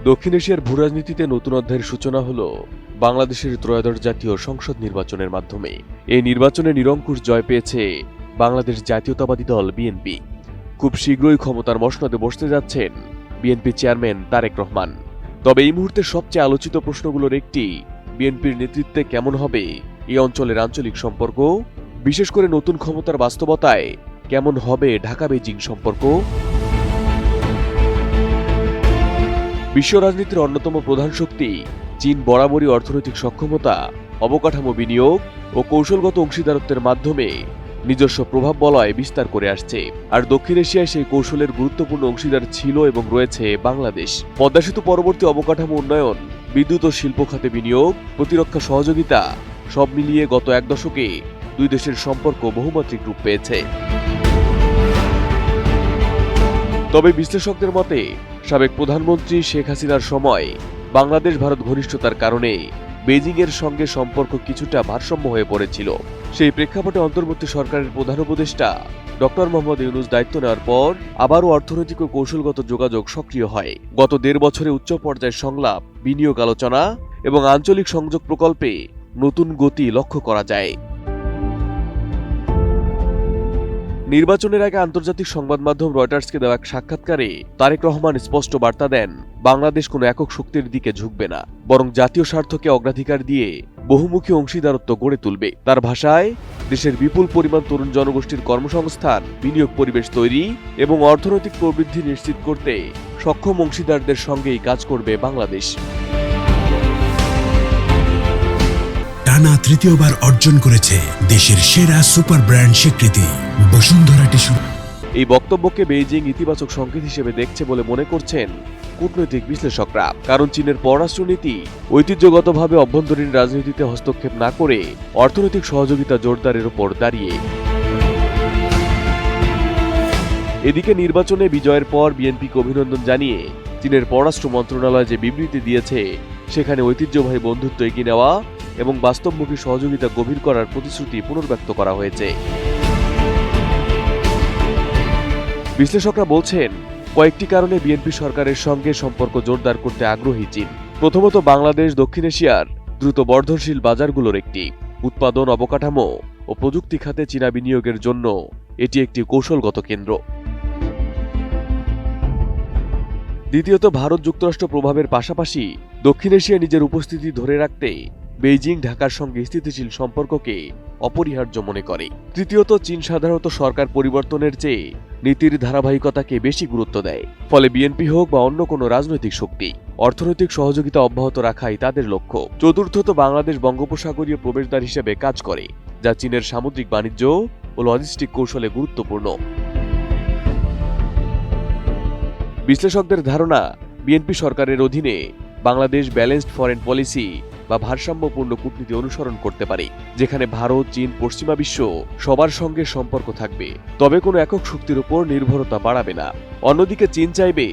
দক্ষিণ এশিয়ার ভূরাজনীতিতে নতুন অধ্যায়ের সূচনা হল বাংলাদেশের ত্রয়োদশ জাতীয় সংসদ নির্বাচনের মাধ্যমে। এই নির্বাচনে নিরঙ্কুশ জয় পেয়েছে বাংলাদেশ জাতীয়তাবাদী দল বিএনপি। খুব শীঘ্রই ক্ষমতার মসনদে বসতে যাচ্ছেন বিএনপি চেয়ারম্যান তারেক রহমান। তবে এই মুহূর্তে সবচেয়ে আলোচিত প্রশ্নগুলোর একটি, বিএনপির নেতৃত্বে কেমন হবে এই অঞ্চলের আঞ্চলিক সম্পর্ক, বিশেষ করে নতুন ক্ষমতার বাস্তবতায় কেমন হবে ঢাকা বেইজিং সম্পর্ক। বিশ্ব রাজনীতির অন্যতম প্রধান শক্তি চীন বরাবরই অর্থনৈতিক সক্ষমতা, অবকাঠামো বিনিয়োগ ও কৌশলগত অংশীদারত্বের মাধ্যমে নিজস্ব প্রভাব বলয় বিস্তার করে আসছে। আর দক্ষিণ এশিয়ায় সেই কৌশলের গুরুত্বপূর্ণ অংশীদার ছিল এবং রয়েছে বাংলাদেশ। পদ্মা সেতু পরবর্তী অবকাঠামো উন্নয়ন, বিদ্যুৎ ও শিল্প খাতে বিনিয়োগ, প্রতিরক্ষা সহযোগিতা সব মিলিয়ে গত এক দশকে দুই দেশের সম্পর্ক বহুমাত্রিক রূপ পেয়েছে। তবে বিশ্লেষকদের মতে সাবেক প্রধানমন্ত্রী শেখ হাসিনার সময় বাংলাদেশ ভারত ঘনিষ্ঠতার কারণে বেইজিংয়ের সঙ্গে সম্পর্ক কিছুটা ভারসাম্য হয়ে পড়েছিল। সেই প্রেক্ষাপটে অন্তর্বর্তী সরকারের প্রধান উপদেষ্টা ডক্টর মোহাম্মদ ইউনূস দায়িত্ব নেওয়ার পর আবারও অর্থনৈতিক ও কৌশলগত যোগাযোগ সক্রিয় হয়। গত ১.৫ বছরে উচ্চ পর্যায়ের সংলাপ, বিনিয়োগ আলোচনা এবং আঞ্চলিক সংযোগ প্রকল্পে নতুন গতি লক্ষ্য করা যায়। নির্বাচনের আগে আন্তর্জাতিক সংবাদ মাধ্যম রয়টার্সকে দেওয়া এক সাক্ষাৎকারে তারেক রহমান স্পষ্ট বার্তা দেন, বাংলাদেশ কোনো একক শক্তির দিকে ঝুঁকবে না, বরং জাতীয় স্বার্থকে অগ্রাধিকার দিয়ে বহুমুখী অংশীদারত্ব গড়ে তুলবে। তার ভাষায়, দেশের বিপুল পরিমাণ তরুণ জনগোষ্ঠীর কর্মসংস্থান, বিনিয়োগ পরিবেশ তৈরি এবং অর্থনৈতিক প্রবৃদ্ধি নিশ্চিত করতে সক্ষম অংশীদারদের সঙ্গেই কাজ করবে বাংলাদেশ। টানা তৃতীয়বার অর্জন করেছে দেশের সেরা সুপার ব্র্যান্ড স্বীকৃতি বসুন্ধরা টিস্যু। এই বক্তব্যকে বেইজিং ইতিবাচক সংকেত হিসেবে দেখছে বলে মনে করছেন কূটনৈতিক বিশ্লেষকরা। কারণ চীনের পররাষ্ট্রনীতি ঐতিহ্যগতভাবে অভ্যন্তরীণ রাজনীতিতে হস্তক্ষেপ না করে অর্থনৈতিক সহযোগিতা জোরদারের উপর দাঁড়িয়ে। এদিকে নির্বাচনে বিজয়ের পর বিএনপিকে অভিনন্দন জানিয়ে চীনের পররাষ্ট্র মন্ত্রণালয় যে বিবৃতি দিয়েছে, সেখানে ঐতিহ্যবাহী বন্ধুত্ব এগিয়ে নেওয়া এবং বাস্তবমুখী সহযোগিতা গভীর করার প্রতিশ্রুতি পুনর্ব্যক্ত করা হয়েছে। বিশ্লেষকরা বলছেন, কয়েকটি কারণে বিএনপি সরকারের সঙ্গে সম্পর্ক জোরদার করতে আগ্রহী চীন। প্রথমত, বাংলাদেশ দক্ষিণ এশিয়ার দ্রুত বর্ধনশীল বাজারগুলোর একটি। উৎপাদন, অবকাঠামো ও প্রযুক্তি খাতে চীনা বিনিয়োগের জন্য এটি একটি কৌশলগত কেন্দ্র। দ্বিতীয়ত, ভারত যুক্তরাষ্ট্র প্রভাবের পাশাপাশি দক্ষিণ এশিয়ায় নিজের উপস্থিতি ধরে রাখতে বেইজিং ঢাকার সঙ্গে স্থিতিশীল সম্পর্ককে অপরিহার্য মনে করে। তৃতীয়ত, চীন সাধারণত সরকার পরিবর্তনের চেয়ে নীতির ধারাবাহিকতাকে বেশি গুরুত্ব দেয়। ফলে বিএনপি হোক বা অন্য কোনো রাজনৈতিক শক্তি, অর্থনৈতিক সহযোগিতা অব্যাহত রাখাই তাদের লক্ষ্য। চতুর্থত, বাংলাদেশ বঙ্গোপসাগরীয় প্রবেশদ্বার হিসেবে কাজ করে, যা চীনের সামুদ্রিক বাণিজ্য ও লজিস্টিক কৌশলে গুরুত্বপূর্ণ। বিশ্লেষকদের ধারণা, বিএনপি সরকারের অধীনে বাংলাদেশ ব্যালেন্সড ফরেন পলিসি বা ভারসাম্যপূর্ণ কূটনীতি অনুসরণ করতে পারে, যেখানে ভারত, চীন, পশ্চিমা বিশ্ব সবার সঙ্গে সম্পর্ক থাকবে, তবে কোনো একক শক্তির উপর নির্ভরতা বাড়াবে না। অন্যদিকে চীন চাইবে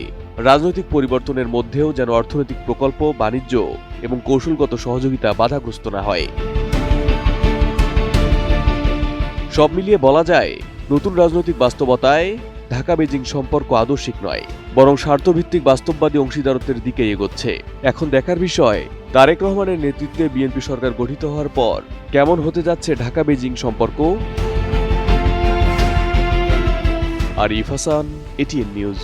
রাজনৈতিক পরিবর্তনের মধ্যেও যেন অর্থনৈতিক প্রকল্প, বাণিজ্য এবং কৌশলগত সহযোগিতা বাধাগ্রস্ত না হয়। সব মিলিয়ে বলা যায়, নতুন রাজনৈতিক বাস্তবতায় ঢাকা বেইজিং সম্পর্ক আদর্শিক নয়, বরং স্বার্থভিত্তিক বাস্তববাদী অংশীদারত্বের দিকে এগোচ্ছে। এখন দেখার বিষয়, তারেক রহমানের নেতৃত্বে বিএনপি সরকার গঠিত হওয়ার পর কেমন হতে যাচ্ছে ঢাকা বেইজিং সম্পর্ক। Arif Hasan, ATN news.